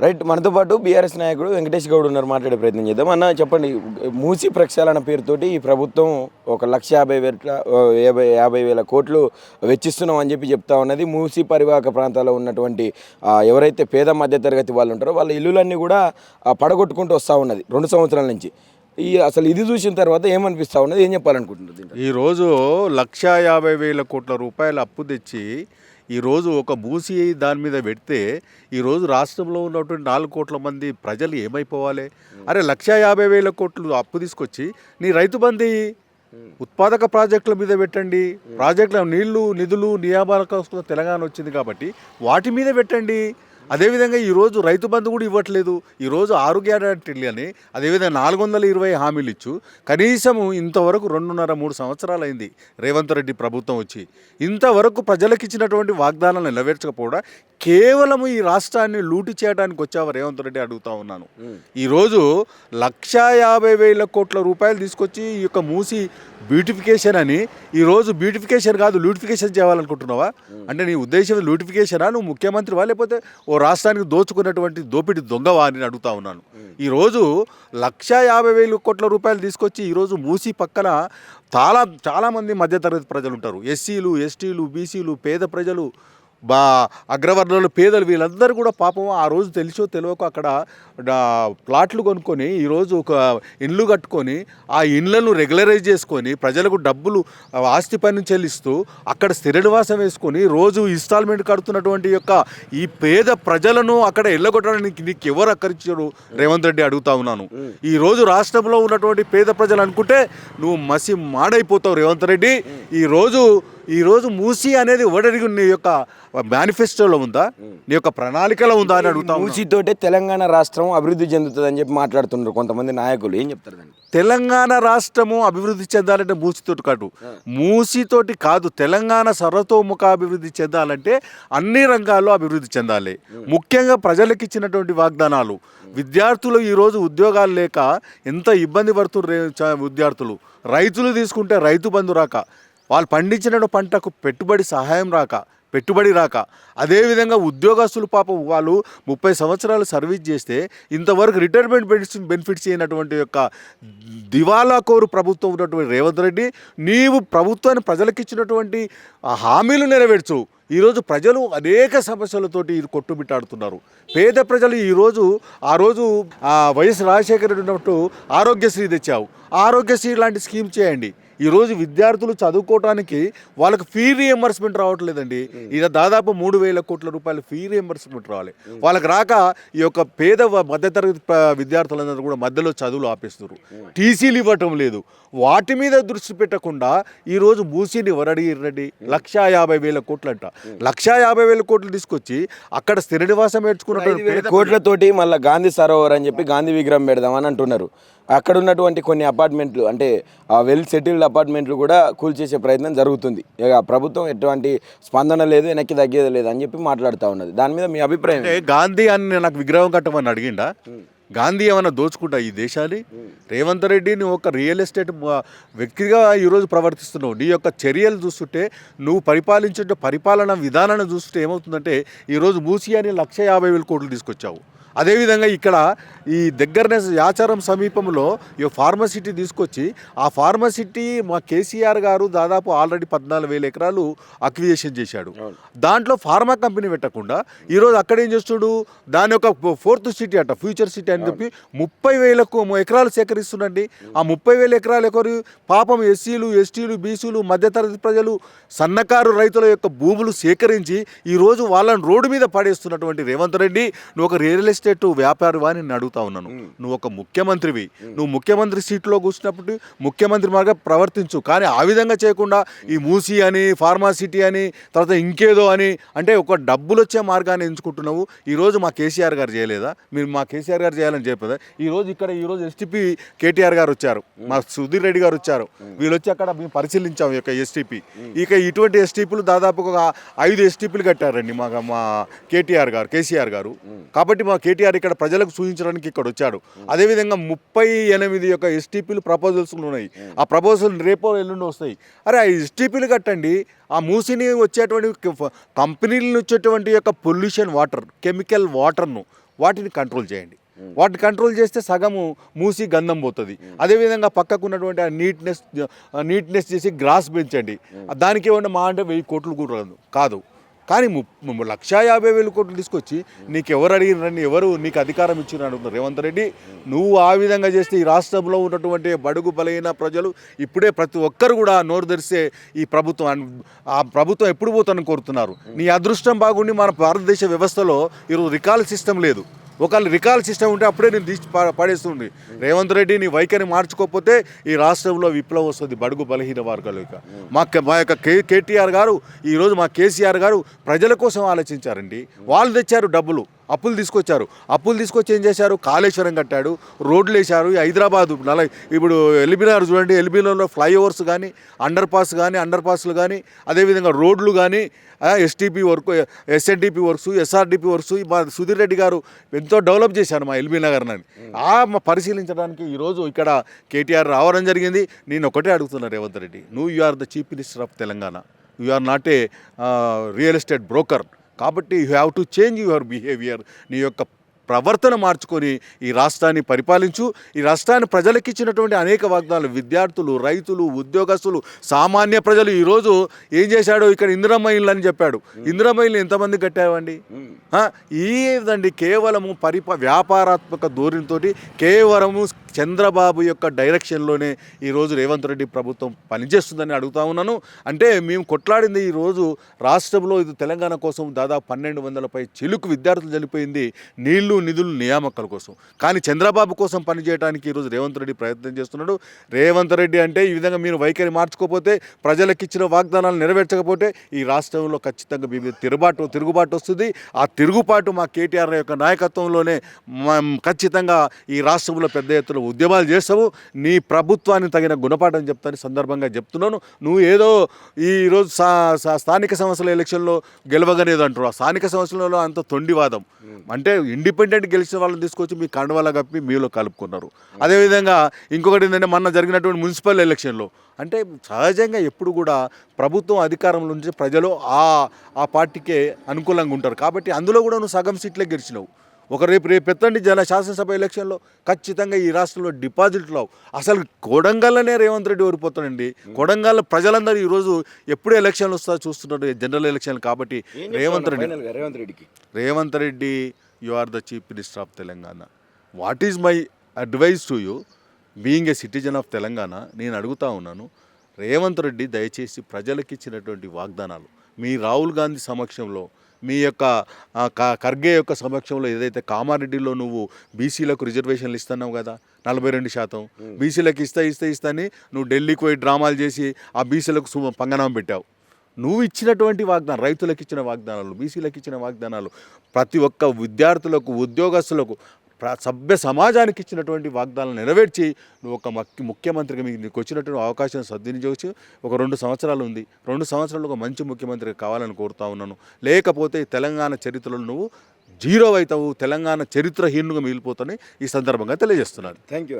Right. మనతో పాటు BRS నాయకుడు వెంకటేష్ గౌడ్ ఉన్నారు, మాట్లాడే ప్రయత్నం చేద్దాం. అన్న చెప్పండి, మూసీ ప్రక్షాళన పేరుతోటి ఈ ప్రభుత్వం 1,50,000 కోట్లు వెచ్చిస్తున్నాం అని చెప్తా ఉన్నది. మూసీ పరివాహక ప్రాంతాల్లో ఉన్నటువంటి ఎవరైతే పేద మధ్యతరగతి వాళ్ళు ఉంటారో వాళ్ళ ఇల్లులన్నీ కూడా పడగొట్టుకుంటూ వస్తూ ఉన్నది 2 సంవత్సరాల నుంచి. అసలు ఇది చూసిన తర్వాత ఏమనిపిస్తూ ఉన్నది, ఏం చెప్పాలనుకుంటున్నారు? ఈరోజు 1,50,000 కోట్ల రూపాయలు అప్పు తెచ్చి ఈరోజు ఒక మూసి దాని మీద పెడితే ఈరోజు రాష్ట్రంలో ఉన్నటువంటి 4 కోట్ల మంది ప్రజలు ఏమైపోవాలి? అరే 1,50,000 కోట్లు అప్పు తీసుకొచ్చి నీ రైతు బంధు ఉత్పాదక ప్రాజెక్టుల మీద పెట్టండి. ప్రాజెక్టుల నిధులు నియామకాల కోసం తెలంగాణ వచ్చింది కాబట్టి వాటి మీద పెట్టండి. అదేవిధంగా ఈరోజు రైతు బంధు కూడా ఇవ్వట్లేదు. ఈరోజు 6 గ్యారెంటీలు అని అదేవిధంగా 420 హామీలు ఇచ్చు కనీసం ఇంతవరకు 2.5-3 సంవత్సరాలు అయింది రేవంత్ రెడ్డి ప్రభుత్వం వచ్చి. ఇంతవరకు ప్రజలకు ఇచ్చినటువంటి వాగ్దానాలు నెరవేర్చకపోవడం కేవలం ఈ రాష్ట్రాన్ని లూటి చేయడానికి వచ్చావా రేవంత్ రెడ్డి అడుగుతా ఉన్నాను. ఈరోజు 1,50,000 కోట్ల రూపాయలు తీసుకొచ్చి ఈ యొక్క మూసి బ్యూటిఫికేషన్ అని, ఈరోజు బ్యూటిఫికేషన్ కాదు లూటిఫికేషన్ చేయాలనుకుంటున్నావా? అంటే నీ ఉద్దేశం లూటిఫికేషనా? నువ్వు ముఖ్యమంత్రివా లేకపోతే ఓ రాష్ట్రానికి దోచుకున్నటువంటి దోపిడి దొంగవా అని అడుగుతా ఉన్నాను. ఈరోజు 1,50,000 కోట్ల రూపాయలు తీసుకొచ్చి ఈరోజు మూసి పక్కన చాలామంది మధ్యతరగతి ప్రజలు ఉంటారు. ఎస్సీలు, ఎస్టీలు, బీసీలు, పేద ప్రజలు, అగ్రవర్ణాలు, పేదలు, వీళ్ళందరూ కూడా పాపం ఆ రోజు తెలిసో తెలియక అక్కడ ప్లాట్లు కొనుక్కొని ఈరోజు ఒక ఇండ్లు కట్టుకొని ఆ ఇండ్లను రెగ్యులరైజ్ చేసుకొని ప్రజలకు డబ్బులు ఆస్తి పన్ను చెల్లిస్తూ అక్కడ స్థిర నివాసం వేసుకొని రోజు ఇన్స్టాల్మెంట్ కడుతున్నటువంటి యొక్క ఈ పేద ప్రజలను అక్కడ ఎల్లగొట్టడానికి నీకు ఎవరు అక్కరిచ్చారు రేవంత్ రెడ్డి అడుగుతా ఉన్నాను. ఈరోజు రాష్ట్రంలో ఉన్నటువంటి పేద ప్రజలు అనుకుంటే నువ్వు మసి మాడైపోతావు రేవంత్ రెడ్డి. ఈరోజు మూసి అనేది ఓడరిగి నీ యొక్క మేనిఫెస్టోలో ఉందా, నీ యొక్క ప్రణాళికలో ఉందా అని అడుగుతా. మూసీతోటే తెలంగాణ రాష్ట్రం అభివృద్ధి చెందుతుంది అని మాట్లాడుతున్నారు కొంతమంది నాయకులు, ఏం చెప్తారు దాన్ని? తెలంగాణ రాష్ట్రము అభివృద్ధి చెందాలంటే మూసీతోటి కాదు. తెలంగాణ సర్వతోముఖ అభివృద్ధి చెందాలంటే అన్ని రంగాల్లో అభివృద్ధి చెందాలి. ముఖ్యంగా ప్రజలకు ఇచ్చినటువంటి వాగ్దానాలు, విద్యార్థులు ఈరోజు ఉద్యోగాలు లేక ఎంత ఇబ్బంది పడుతున్నారు విద్యార్థులు. రైతులు తీసుకుంటే రైతు బంధు రాక, వాళ్ళు పండించిన పంటకు పెట్టుబడి రాక, అదేవిధంగా ఉద్యోగస్తులు పాపం వాళ్ళు 30 సంవత్సరాలు సర్వీస్ చేస్తే ఇంతవరకు రిటైర్మెంట్ బెనిఫిట్స్ అయినటువంటి యొక్క దివాలా కోరు ప్రభుత్వం ఉన్నటువంటి రేవంత్ రెడ్డి, నీవు ప్రభుత్వాన్ని ప్రజలకు ఇచ్చినటువంటి హామీలు నెరవేర్చు. ఈరోజు ప్రజలు అనేక సమస్యలతోటి కొట్టుమిట్టాడుతున్నారు. పేద ప్రజలు ఆ రోజు వైఎస్ రాజశేఖర రెడ్డి ఉన్నట్టు ఆరోగ్యశ్రీ తెచ్చావు. ఆరోగ్యశ్రీ లాంటి స్కీమ్ చేయండి. ఈరోజు విద్యార్థులు చదువుకోవడానికి వాళ్ళకి ఫీ రీఎంబర్స్మెంట్ రావట్లేదండి. ఇది దాదాపు 3,000 కోట్ల రూపాయలు ఫీ రీఎంబర్స్మెంట్ రావాలి. వాళ్ళకి రాక ఈ యొక్క పేద మధ్యతరగతి విద్యార్థులందరూ కూడా మధ్యలో చదువులు ఆపేస్తున్నారు. టీసీలు ఇవ్వటం లేదు. వాటి మీద దృష్టి పెట్టకుండా ఈరోజు మూసీని ఎవరడిగిరండి 1,50,000 కోట్లు అంట. 1,50,000 కోట్లు తీసుకొచ్చి అక్కడ స్థిర నివాసం ఏర్చుకున్నటువంటి కోట్లతోటి మళ్ళీ గాంధీ సరోవర్ అని చెప్పి గాంధీ విగ్రహం పెడదామని అంటున్నారు. అక్కడ ఉన్నటువంటి కొన్ని అపార్ట్మెంట్లు, అంటే వెల్ సెటిల్డ్ అపార్ట్మెంట్లు కూడా కూల్చేసే ప్రయత్నం జరుగుతుంది. ఇక ప్రభుత్వం ఎటువంటి స్పందన లేదు, వెనక్కి తగ్గేది లేదు అని చెప్పి మాట్లాడుతూ ఉన్నది. దాని మీద మీ అభిప్రాయం? గాంధీ అని నాకు విగ్రహం కట్టమని అడిగిండా? గాంధీ ఏమైనా దోచుకుంటా ఈ దేశాన్ని? రేవంత్ రెడ్డి నువ్వు ఒక రియల్ ఎస్టేట్ వ్యక్తిగా ఈరోజు ప్రవర్తిస్తున్నావు. నీ యొక్క చర్యలు చూస్తుంటే, నువ్వు పరిపాలన విధానాన్ని చూస్తుంటే ఏమవుతుందంటే ఈరోజు మూసి అని 1,50,000 కోట్లు తీసుకొచ్చావు. అదేవిధంగా ఇక్కడ ఈ దగ్గరనే యాచారం సమీపంలో ఈ ఫార్మసిటీ తీసుకొచ్చి ఆ ఫార్మసిటీ మా కేసీఆర్ గారు దాదాపు ఆల్రెడీ 14,000 ఎకరాలు అక్విజిషన్ చేశాడు. దాంట్లో ఫార్మా కంపెనీ పెట్టకుండా ఈరోజు అక్కడ ఏం చేస్తుడు, దాని యొక్క 4th సిటీ అంట, ఫ్యూచర్ సిటీ అని చెప్పి 30,000 ఎకరాలు సేకరిస్తుండండి. ఆ 30,000 ఎకరాలు ఎవరు? పాపం ఎస్సీలు, ఎస్టీలు, బీసీలు, మధ్యతరగతి ప్రజలు, సన్నకారు రైతుల యొక్క భూములు సేకరించి ఈరోజు వాళ్ళని రోడ్డు మీద పడేస్తున్నటువంటి రేవంత్ రెడ్డి, నువ్వు ఒక రియల్ ఎస్టేట్ వ్యాపారివా అని అడుగుతా ఉన్నాను. నువ్వు ఒక ముఖ్యమంత్రివి. నువ్వు ముఖ్యమంత్రి సీట్లో కూర్చున్నప్పుడు ముఖ్యమంత్రి మార్గం ప్రవర్తించు. కానీ ఆ విధంగా చేయకుండా ఈ మూసీ అని, ఫార్మాసిటీ అని, తర్వాత ఇంకేదో అని, అంటే ఒక డబ్బులు వచ్చే మార్గాన్ని ఎంచుకుంటున్నావు. ఈరోజు మా కేసీఆర్ గారు చేయలేదా? మీరు మా కేసీఆర్ గారు చేయాలని చెప్పదా? ఈరోజు ఎస్టీపీ కేటీఆర్ గారు వచ్చారు, మా సుధీర్ రెడ్డి గారు వచ్చారు. వీళ్ళు వచ్చి అక్కడ మేము పరిశీలించాము యొక్క ఎస్టీపీ. ఇక ఇటువంటి ఎస్టీపీలు దాదాపు ఒక 5 ఎస్టీపీలు కట్టారండి మా కేసీఆర్ గారు. కాబట్టి మా కేటీఆర్ ఇక్కడ ప్రజలకు సూచించడానికి ఇక్కడ వచ్చాడు. అదేవిధంగా 38 యొక్క ఎస్టీపీలు ప్రపోజల్స్ ఉన్నాయి. ఆ ప్రపోజల్ రేపో ఎల్లుండి వస్తాయి. అరే ఆ ఎస్టీపీలు కట్టండి. ఆ మూసిని వచ్చేటువంటి కంపెనీల నుంచి వచ్చేటువంటి యొక్క పొల్యూషన్ వాటర్, కెమికల్ వాటర్ను వాటిని కంట్రోల్ చేయండి. వాటిని కంట్రోల్ చేస్తే సగము మూసి గంధం పోతుంది. అదేవిధంగా పక్కకు ఉన్నటువంటి ఆ నీట్నెస్ చేసి గ్రాస్ పెంచండి. దానికి ఏమన్నా మా అంటే 1000 కోట్లు కూడా కాదు. కానీ 1,50,000 కోట్లు తీసుకొచ్చి నీకు ఎవరు అడిగినారని, ఎవరు నీకు అధికారం ఇచ్చినారు అడుగుతున్నారు. రేవంత్ రెడ్డి, నువ్వు ఆ విధంగా చేస్తే ఈ రాష్ట్రంలో ఉన్నటువంటి బడుగు బలైన ప్రజలు ఇప్పుడే ప్రతి ఒక్కరు కూడా నోరు తెరిస్తే ఈ ప్రభుత్వం ఆ ప్రభుత్వం ఎప్పుడు పోతానని కోరుతున్నారు. నీ అదృష్టం బాగుండి మన భారతదేశ వ్యవస్థలో ఈరోజు రికాల్ సిస్టమ్ లేదు. ఒకవేళ రికాల్ సిస్టమ్ ఉంటే అప్పుడే నేను తీసి పడేస్తుంది. రేవంత్ రెడ్డి నీ వైఖరి మార్చుకోకపోతే ఈ రాష్ట్రంలో విప్లవం వస్తుంది బడుగు బలహీన వర్గాలకు. మా యొక్క కేటీఆర్ గారు, ఈరోజు మా కేసీఆర్ గారు ప్రజల కోసం ఆలోచించారండి. వాళ్ళు తెచ్చారు డబ్బులు, అప్పులు తీసుకొచ్చి ఏం చేశారు? కాళేశ్వరం కట్టాడు, రోడ్లు వేశారు. హైదరాబాదు ఇప్పుడు ఎల్బీనగర్ చూడండి, ఎల్బీనగర్లో ఫ్లైఓవర్స్ కానీ, అండర్ పాస్లు కానీ, అదేవిధంగా రోడ్లు కానీ, STP work, SNTP works, SRDP works మా సుధీర్ రెడ్డి గారు ఎంతో డెవలప్ చేశారు మా ఎల్బీనగర్ని. పరిశీలించడానికి ఈరోజు ఇక్కడ కేటీఆర్ రావడం జరిగింది. నేను ఒకటే అడుగుతున్నా Revanth Reddy, you are the chief minister of Telangana, you are not a real estate broker. కాబట్టి you have to change your behaviour. నీ యొక్క ప్రవర్తన మార్చుకొని ఈ రాష్ట్రాన్ని పరిపాలించు. ఈ రాష్ట్రాన్ని ప్రజలకు ఇచ్చినటువంటి అనేక వాగ్దానాలు, విద్యార్థులు, రైతులు, ఉద్యోగస్తులు, సామాన్య ప్రజలు ఈరోజు ఏం చేశాడో ఇక్కడ ఇందిరమ్మ ఇళ్ళు అని చెప్పాడు. ఇందిరమ్మ ఇళ్ళు ఎంతమంది కట్టావండి? ఇదండి కేవలము వ్యాపారాత్మక ధోరణితో కేవలము చంద్రబాబు యొక్క డైరెక్షన్లోనే ఈరోజు రేవంత్ రెడ్డి ప్రభుత్వం పనిచేస్తుందని అడుగుతా ఉన్నాను. అంటే మేము కొట్లాడింది ఈరోజు రాష్ట్రంలో ఇది తెలంగాణ కోసం దాదాపు 1200 పై చిలుకు విద్యార్థులు చనిపోయింది నిధులు నియామకాల కోసం. కానీ చంద్రబాబు కోసం పనిచేయడానికి ఈరోజు రేవంత్ రెడ్డి ప్రయత్నం చేస్తున్నాడు. రేవంత్ రెడ్డి అంటే ఈ విధంగా మీరు వైఖరి మార్చుకోకపోతే, ప్రజలకు ఇచ్చిన వాగ్దానాలు నెరవేర్చకపోతే ఈ రాష్ట్రంలో ఖచ్చితంగా తిరుగుబాటు వస్తుంది. ఆ తిరుగుబాటు మా కేటీఆర్ యొక్క నాయకత్వంలోనే ఖచ్చితంగా ఈ రాష్ట్రంలో పెద్ద ఎత్తున ఉద్యమాలు చేస్తావు. నీ ప్రభుత్వాన్ని తగిన గుణపాఠం చెప్తాను సందర్భంగా చెప్తున్నాను. నువ్వు ఏదో ఈరోజు స్థానిక సంస్థల ఎలక్షన్లో గెలవగనేది అంటారు. ఆ స్థానిక సంస్థలలో అంత తొండివాదం. అంటే ఇండిపెండెంట్ గెలిచిన వాళ్ళని తీసుకొచ్చి మీ కండువాల కప్పి మీలో కలుపుకున్నారు. అదేవిధంగా ఇంకొకటి ఏంటంటే మొన్న జరిగినటువంటి మున్సిపల్ ఎలక్షన్లో అంటే సహజంగా ఎప్పుడు కూడా ప్రభుత్వం అధికారంలో నుంచి ప్రజలు ఆ పార్టీకే అనుకూలంగా ఉంటారు. కాబట్టి అందులో కూడా నువ్వు సగం సీట్లే గెలిచినావు. రేపు ఎత్తండి శాసనసభ ఎలక్షన్లో ఖచ్చితంగా ఈ రాష్ట్రంలో డిపాజిట్లు రావు. అసలు కొడంగల్లోనే రేవంత్ రెడ్డి ఓడిపోతాడండి. కొడంగల్ ప్రజలందరూ ఈరోజు ఎప్పుడు ఎలక్షన్లు వస్తా చూస్తున్నారు, జనరల్ ఎలక్షన్లు. కాబట్టి Revanth Reddy you are the chief minister of Telangana. What is my advice to you being a citizen of Telangana? నేను అడుగుతా ఉన్నాను, రేవంత్ రెడ్డి దయచేసి ప్రజలకు ఇచ్చినటువంటి వాగ్దానాలు మీ రాహుల్ గాంధీ సమక్షంలో, మీ యొక్క ఖర్గే యొక్క సమక్షంలో ఏదైతే కామారెడ్డిలో నువ్వు బీసీలకు రిజర్వేషన్లు ఇస్తున్నావు కదా 42%, బీసీలకు ఇస్తాని నువ్వు ఢిల్లీకి పోయి డ్రామాలు చేసి ఆ బీసీలకు పంగనామం పెట్టావు. నువ్వు ఇచ్చినటువంటి వాగ్దానాలు, రైతులకు ఇచ్చిన వాగ్దానాలు, బీసీలకు ఇచ్చిన వాగ్దానాలు, ప్రతి ఒక్క విద్యార్థులకు, ఉద్యోగస్తులకు, సభ్య సమాజానికి ఇచ్చినటువంటి వాగ్దానాలు నెరవేర్చి నువ్వు ఒక ముఖ్యమంత్రిగా నీకు వచ్చినటువంటి అవకాశం సద్వినియోగించి ఒక 2 సంవత్సరాలు ఉంది. 2 సంవత్సరాలు ఒక మంచి ముఖ్యమంత్రిగా కావాలని కోరుతా ఉన్నాను. లేకపోతే తెలంగాణ చరిత్రలో నువ్వు జీరో అవుతావు, తెలంగాణ చరిత్రహీనుగా మిగిలిపోతానని ఈ సందర్భంగా తెలియజేస్తున్నాను. Thank you.